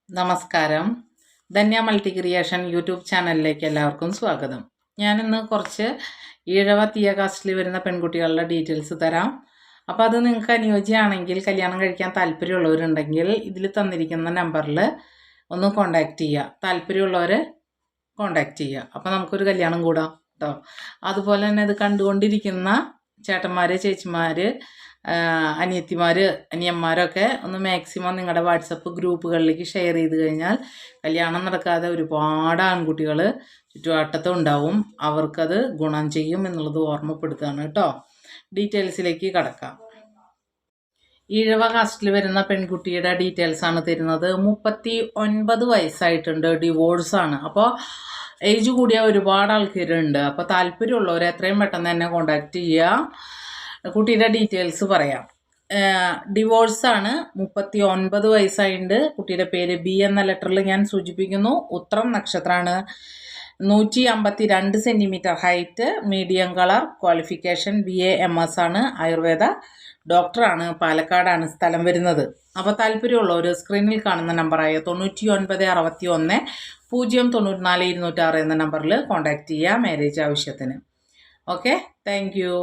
നമസ്കാരം. Dhanya multi creation YouTube ചാനലിലേക്ക് എല്ലാവർക്കും സ്വാഗതം. ഞാനിന്ന് കുറച്ച് ഈഴവ തീയ കാസ്റ്റിൽ വരുന്ന പെൺകുട്ടികളുടെ ഡീറ്റെയിൽസ് തരാം. അപ്പോൾ അത് നിങ്ങൾക്ക് അനുയോജ്യമാണെങ്കിൽ, കല്യാണം കഴിക്കാൻ താല്പര്യമുള്ളവരുണ്ടെങ്കിൽ ഇതിൽ തന്നിരിക്കുന്ന നമ്പറിൽ ഒന്ന് കോണ്ടാക്റ്റ് ചെയ്യുക. താല്പര്യമുള്ളവർ കോണ്ടാക്റ്റ് ചെയ്യുക. അപ്പോൾ നമുക്കൊരു കല്യാണം കൂടാം കേട്ടോ. അതുപോലെ തന്നെ ഇത് കണ്ടുകൊണ്ടിരിക്കുന്ന ചേട്ടന്മാർ, ചേച്ചിമാർ, അനിയത്തിമാർ, അനിയന്മാരൊക്കെ ഒന്ന് മാക്സിമം നിങ്ങളുടെ വാട്സപ്പ് ഗ്രൂപ്പുകളിലേക്ക് ഷെയർ ചെയ്ത് കഴിഞ്ഞാൽ കല്യാണം നടക്കാതെ ഒരുപാട് ആൺകുട്ടികൾ ചുറ്റുവട്ടത്തും ഉണ്ടാവും. അവർക്കത് ഗുണം ചെയ്യും എന്നുള്ളത് ഓർമ്മപ്പെടുത്തുകയാണ് കേട്ടോ. ഡീറ്റെയിൽസിലേക്ക് കടക്കാം. ഈഴവ കാസ്റ്റിൽ വരുന്ന പെൺകുട്ടിയുടെ ഡീറ്റെയിൽസാണ് തരുന്നത്. 39 വയസ്സായിട്ടുണ്ട്, ഡിവോഴ്സാണ്. അപ്പോൾ ഏജ് കൂടിയ ഒരുപാട് ആൾക്കാരുണ്ട്. അപ്പോൾ താല്പര്യമുള്ളവർ എത്രയും പെട്ടെന്ന് തന്നെ കോണ്ടാക്ട് ചെയ്യുക. കുട്ടിയുടെ ഡീറ്റെയിൽസ് പറയാം. ഡിവോഴ്സാണ്, 39 വയസ്സായിട്ടുണ്ട്. കുട്ടിയുടെ പേര് ബി എന്ന ലെറ്ററിൽ ഞാൻ സൂചിപ്പിക്കുന്നു. ഉത്രം നക്ഷത്രമാണ്. 152 centimetre height, medium colour, qualification BA MS ആണ്, ആയുർവേദ ഡോക്ടറാണ്, പാലക്കാടാണ് സ്ഥലം വരുന്നത്. അപ്പോൾ താല്പര്യമുള്ളവർ സ്ക്രീനിൽ കാണുന്ന നമ്പറായ 9961 094 206 എന്ന നമ്പറിൽ കോൺടാക്റ്റ് ചെയ്യുക മാരേജ് ആവശ്യത്തിന്. Okay, thank you.